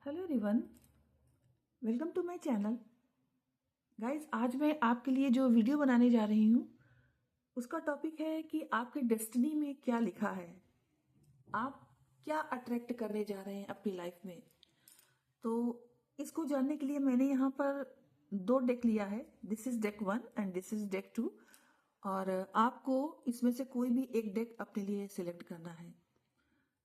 Hello everyone, welcome to my channel. Guys, आज मैं आपके लिए जो वीडियो बनाने जा रही हूँ उसका टॉपिक है कि आपके डेस्टिनी में क्या लिखा है, आप क्या अट्रैक्ट करने जा रहे हैं अपनी लाइफ में। तो इसको जानने के लिए मैंने यहाँ पर दो डेक लिया है। This is deck 1 and this is deck 2, और आपको इसमें से कोई भी एक डेक अपने लिए सिलेक्ट करना है।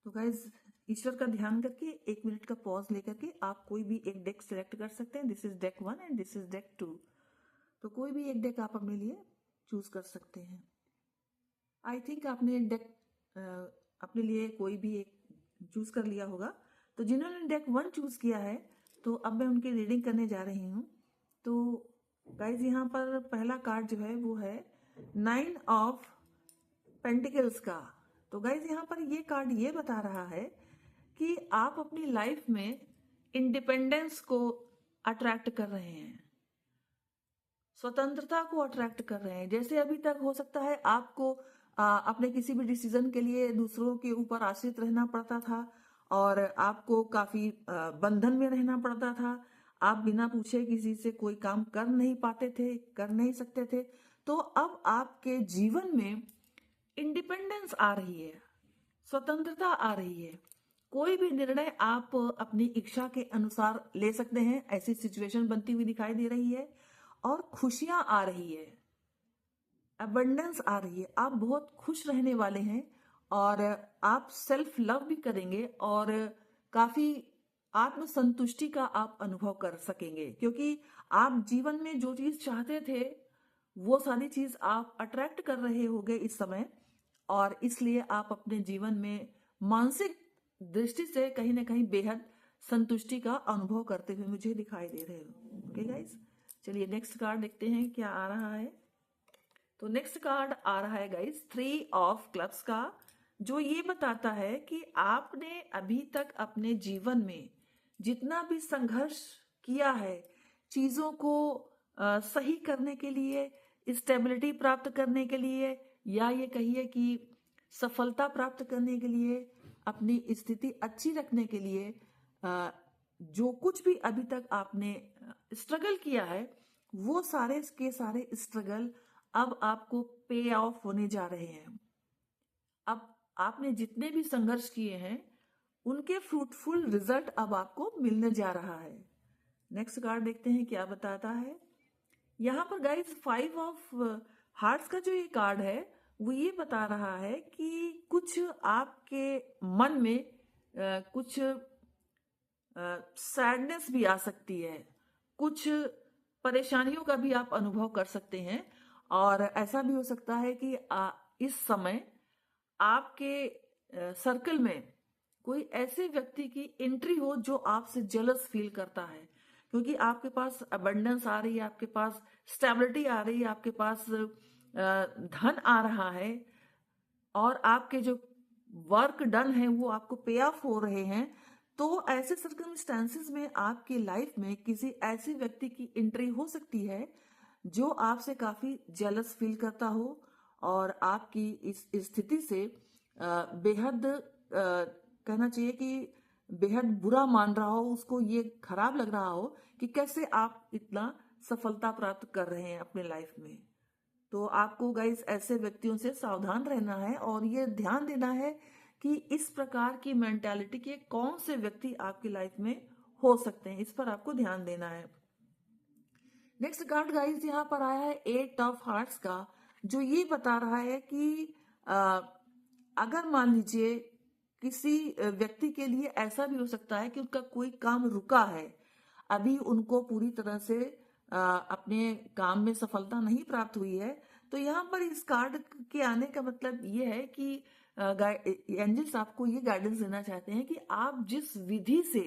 तो गाइज, ईश्वर का ध्यान करके 1 मिनट का पॉज लेकर के आप कोई भी एक डेक सिलेक्ट कर सकते हैं। This is deck 1 and this is deck 2। तो कोई भी एक डेक आप अपने लिए चूज कर सकते हैं। आई थिंक आपने डेक अपने लिए कोई भी एक चूज कर लिया होगा। तो जिन्होंने डेक 1 चूज किया है, तो अब मैं उनकी रीडिंग करने जा रही हूँ। तो गाइज, यहाँ पर पहला कार्ड जो है वो है 9 ऑफ पेंटिकल्स का। तो गाइज, यहाँ पर ये कार्ड ये बता रहा है कि आप अपनी लाइफ में इंडिपेंडेंस को अट्रैक्ट कर रहे हैं, स्वतंत्रता को अट्रैक्ट कर रहे हैं। जैसे अभी तक हो सकता है आपको अपने किसी भी डिसीजन के लिए दूसरों के ऊपर आश्रित रहना पड़ता था और आपको काफी बंधन में रहना पड़ता था। आप बिना पूछे किसी से कोई काम कर नहीं पाते थे, कर नहीं सकते थे। तो अब आपके जीवन में इंडिपेंडेंस आ रही है, स्वतंत्रता आ रही है। कोई भी निर्णय आप अपनी इच्छा के अनुसार ले सकते हैं, ऐसी सिचुएशन बनती हुई दिखाई दे रही है। और खुशियां आ रही है, अबंडेंस आ रही है। आप बहुत खुश रहने वाले हैं और आप सेल्फ लव भी करेंगे और काफी आत्मसंतुष्टि का आप अनुभव कर सकेंगे, क्योंकि आप जीवन में जो चीज चाहते थे वो सारी चीज आप अट्रैक्ट कर रहे होंगे इस समय। और इसलिए आप अपने जीवन में मानसिक दृष्टि से कहीं ना कहीं बेहद संतुष्टि का अनुभव करते हुए मुझे दिखाई दे रहे हो। ओके गाइस, चलिए नेक्स्ट कार्ड देखते हैं क्या आ रहा है। तो नेक्स्ट कार्ड आ रहा है गाइस 3 ऑफ क्लब्स का, जो ये बताता है कि आपने अभी तक अपने जीवन में जितना भी संघर्ष किया है, चीजों को सही करने के लिए, स्टेबिलिटी प्राप्त करने के लिए, या ये कहिए कि सफलता प्राप्त करने के लिए, अपनी स्थिति अच्छी रखने के लिए, जो कुछ भी अभी तक आपने स्ट्रगल किया है, वो सारे के सारे स्ट्रगल अब आपको पे ऑफ होने जा रहे हैं। अब आपने जितने भी संघर्ष किए हैं उनके फ्रूटफुल रिजल्ट अब आपको मिलने जा रहा है। नेक्स्ट कार्ड देखते हैं क्या बताता है। यहाँ पर गाइस 5 ऑफ हार्ट्स का जो ये कार्ड है वो ये बता रहा है कि कुछ आपके मन में कुछ सैडनेस भी आ सकती है, कुछ परेशानियों का भी आप अनुभव कर सकते हैं। और ऐसा भी हो सकता है कि इस समय आपके सर्कल में कोई ऐसे व्यक्ति की एंट्री हो जो आपसे जेलस फील करता है, क्योंकि आपके पास अबंडेंस आ रही है, आपके पास स्टेबिलिटी आ रही है, आपके पास धन आ रहा है और आपके जो वर्क डन है वो आपको पे ऑफ हो रहे हैं। तो ऐसे सर्कमस्टेंसेस में आपकी लाइफ में किसी ऐसे व्यक्ति की एंट्री हो सकती है जो आपसे काफी जेलस फील करता हो और आपकी इस स्थिति से बेहद कहना चाहिए कि बेहद बुरा मान रहा हो, उसको ये खराब लग रहा हो कि कैसे आप इतना सफलता प्राप्त कर रहे हैं अपने लाइफ में। तो आपको गाइस ऐसे व्यक्तियों से सावधान रहना है और ये ध्यान देना है कि इस प्रकार की मेंटालिटी के कौन से व्यक्ति आपकी लाइफ में हो सकते हैं, इस पर आपको ध्यान देना है। नेक्स्ट कार्ड गाइस यहाँ पर आया है 8 ऑफ हार्ट्स का, जो ये बता रहा है कि अगर मान लीजिए किसी व्यक्ति के लिए ऐसा भी हो सकता है कि उनका कोई काम रुका है, अभी उनको पूरी तरह से अपने काम में सफलता नहीं प्राप्त हुई है। तो यहाँ पर इस कार्ड के आने का मतलब ये है कि एंजल्स आपको ये गाइडेंस देना चाहते हैं कि आप जिस विधि से,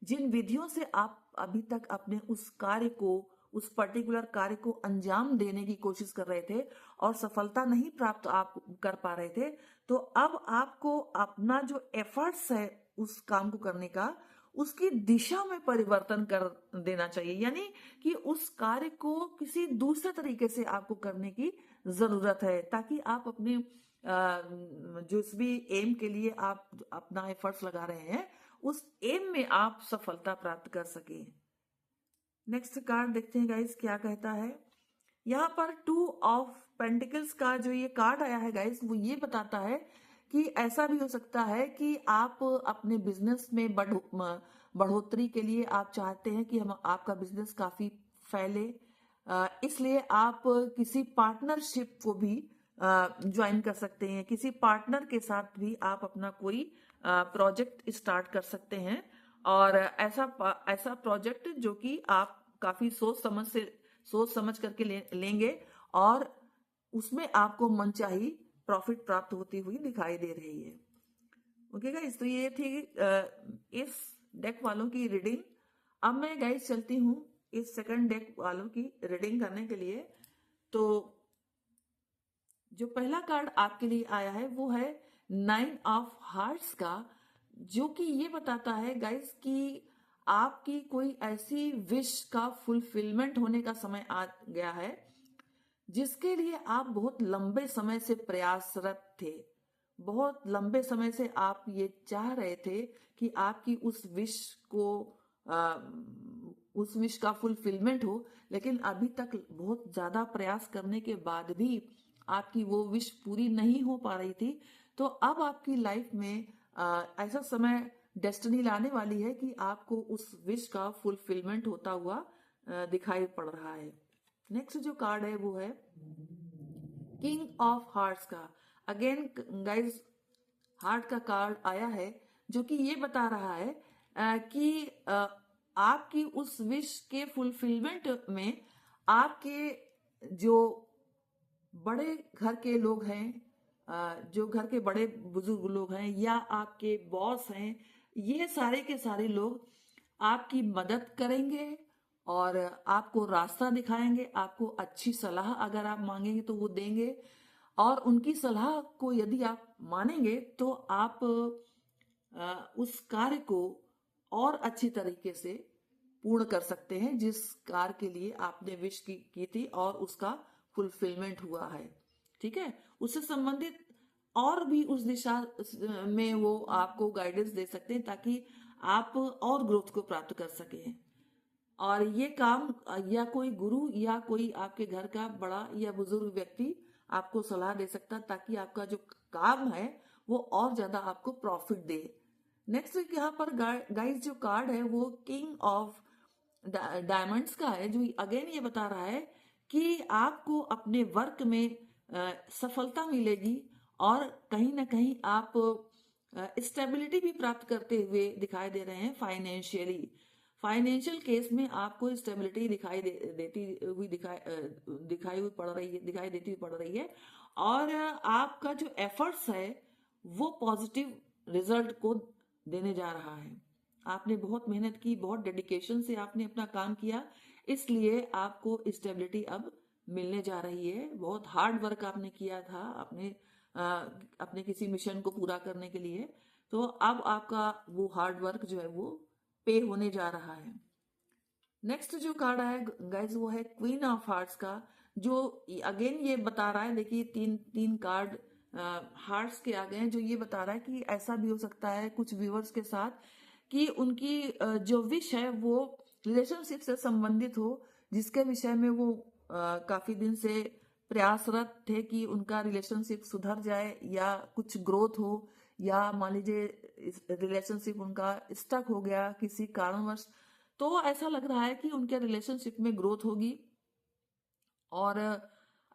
जिन विधियों से आप अभी तक अपने उस कार्य को, उस पर्टिकुलर कार्य को अंजाम देने की कोशिश कर रहे थे और सफलता नहीं प्राप्त आप कर पा रहे थे, तो अब आपको अपना जो एफर्ट्स है उस काम को करने का, उसकी दिशा में परिवर्तन कर देना चाहिए। यानी कि उस कार्य को किसी दूसरे तरीके से आपको करने की जरूरत है, ताकि आप अपने जिस भी एम के लिए आप अपना एफर्ट्स लगा रहे हैं उस एम में आप सफलता प्राप्त कर सके। नेक्स्ट कार्ड देखते हैं गाइस क्या कहता है। यहाँ पर 2 ऑफ पेंटिकल्स का जो ये कार्ड आया है गाइस, वो ये बताता है कि ऐसा भी हो सकता है कि आप अपने बिजनेस में बढ़ोतरी के लिए आप चाहते हैं कि हम आपका बिजनेस काफी फैले, इसलिए आप किसी पार्टनरशिप को भी ज्वाइन कर सकते हैं। किसी पार्टनर के साथ भी आप अपना कोई प्रोजेक्ट स्टार्ट कर सकते हैं, और ऐसा प्रोजेक्ट जो कि आप काफी सोच समझ करके लेंगे, और उसमें आपको मनचाही प्रॉफिट प्राप्त होती हुई दिखाई दे रही है। ओके गाइस, तो ये थी इस डेक वालों की रीडिंग। अब मैं गाइस चलती हूँ इस सेकंड डेक वालों की रीडिंग करने के लिए। तो जो पहला कार्ड आपके लिए आया है वो है 9 ऑफ हार्ट्स का, जो कि ये बताता है गाइस कि आपकी कोई ऐसी विश का फुलफिलमेंट होने का समय आ गया है जिसके लिए आप बहुत लंबे समय से प्रयासरत थे। बहुत लंबे समय से आप ये चाह रहे थे कि आपकी उस विश का फुलफिलमेंट हो, लेकिन अभी तक बहुत ज्यादा प्रयास करने के बाद भी आपकी वो विश पूरी नहीं हो पा रही थी। तो अब आपकी लाइफ में ऐसा समय डेस्टिनी लाने वाली है कि आपको उस विश का फुलफिलमेंट होता हुआ दिखाई पड़ रहा है। नेक्स्ट जो कार्ड है वो है किंग ऑफ हार्ट्स का। अगेन गाइस, हार्ट का कार्ड आया है जो कि ये बता रहा है कि आपकी उस विश के फुलफिलमेंट में आपके जो बड़े घर के लोग हैं, जो घर के बड़े बुजुर्ग लोग हैं, या आपके बॉस हैं, ये सारे के सारे लोग आपकी मदद करेंगे और आपको रास्ता दिखाएंगे। आपको अच्छी सलाह अगर आप मांगेंगे तो वो देंगे, और उनकी सलाह को यदि आप मानेंगे तो आप उस कार्य को और अच्छी तरीके से पूर्ण कर सकते हैं जिस कार्य के लिए आपने विश की थी और उसका फुलफिलमेंट हुआ है। ठीक है, उससे संबंधित और भी उस दिशा में वो आपको गाइडेंस दे सकते हैं ताकि आप और ग्रोथ को प्राप्त कर सकें। और ये काम या कोई गुरु या कोई आपके घर का बड़ा या बुजुर्ग व्यक्ति आपको सलाह दे सकता है ताकि आपका जो काम है वो और ज्यादा आपको प्रॉफिट दे। नेक्स्ट यहाँ पर गाइस जो कार्ड है वो किंग ऑफ डायमंड्स का है, जो अगेन ये बता रहा है कि आपको अपने वर्क में सफलता मिलेगी और कहीं ना कहीं आप स्टेबिलिटी भी प्राप्त करते हुए दिखाई दे रहे हैं। फाइनेंशियल केस में आपको स्टेबिलिटी दिखाई देती हुई पड़ रही है, और आपका जो एफर्ट्स है वो पॉजिटिव रिजल्ट को देने जा रहा है। आपने बहुत मेहनत की, बहुत डेडिकेशन से आपने अपना काम किया, इसलिए आपको स्टेबिलिटी अब मिलने जा रही है। बहुत हार्ड वर्क आपने किया था अपने किसी मिशन को पूरा करने के लिए, तो अब आपका वो हार्ड वर्क जो है वो पे होने जा रहा है। नेक्स्ट जो कार्ड है गाइस वो है क्वीन ऑफ हार्ट्स का, जो अगेन ये बता रहा है, देखिए तीन कार्ड हार्ट्स के आ गए हैं, जो ये बता रहा है कि ऐसा भी हो सकता है कुछ व्यूअर्स के साथ कि उनकी जो विश है वो रिलेशनशिप से संबंधित हो, जिसके विषय में वो काफी दिन से प्रयासरत थे कि उनका रिलेशनशिप सुधर जाए या कुछ ग्रोथ हो, या मान लीजिए रिलेशनशिप उनका स्टक हो गया किसी कारणवश, तो ऐसा लग रहा है कि उनके रिलेशनशिप में ग्रोथ होगी। और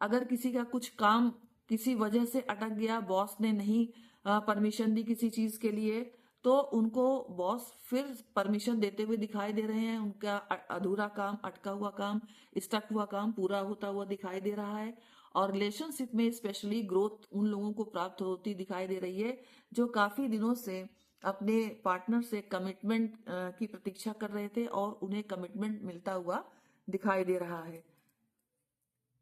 अगर किसी का कुछ काम किसी वजह से अटक गया, बॉस ने नहीं परमिशन दी किसी चीज के लिए, तो उनको बॉस फिर परमिशन देते हुए दिखाई दे रहे हैं। उनका अधूरा काम, अटका हुआ काम, स्टक हुआ काम पूरा होता हुआ दिखाई दे रहा है, और रिलेशनशिप में स्पेशली ग्रोथ उन लोगों को प्राप्त होती दिखाई दे रही है जो काफी दिनों से अपने पार्टनर से कमिटमेंट की प्रतीक्षा कर रहे थे और उन्हें कमिटमेंट मिलता हुआ दिखाई दे रहा है।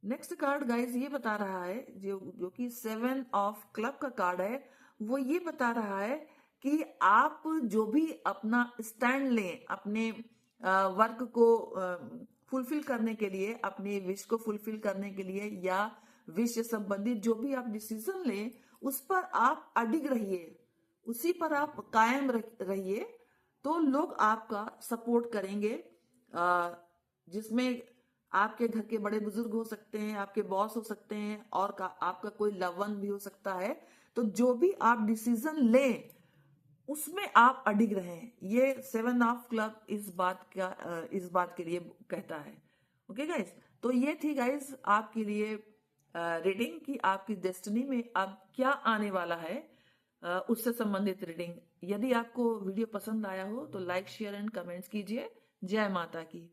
नेक्स्ट कार्ड गाइस ये बता रहा है, जो कि 7 ऑफ क्लब का कार्ड है, वो ये बता रहा है कि आप जो भी अपना स्टैंड लें अपने वर्क को फुलफिल करने के लिए, अपने विश को फुलफिल करने के लिए, या विश से संबंधित जो भी आप डिसीजन लें उस पर आप अडिग रहिए, उसी पर आप कायम रहिए, तो लोग आपका सपोर्ट करेंगे, जिसमें आपके घर के बड़े बुजुर्ग हो सकते हैं, आपके बॉस हो सकते हैं, और आपका कोई लव वन भी हो सकता है। तो जो भी आप डिसीजन लें उसमें आप अडिग रहें। ये 7 ऑफ क्लब इस बात के लिए कहता है। ओके गाइस, तो ये थी गाइस आपके लिए रीडिंग कि आपकी डेस्टिनी में अब क्या आने वाला है, उससे संबंधित रीडिंग। यदि आपको वीडियो पसंद आया हो तो लाइक शेयर एंड कमेंट्स कीजिए। जय माता की।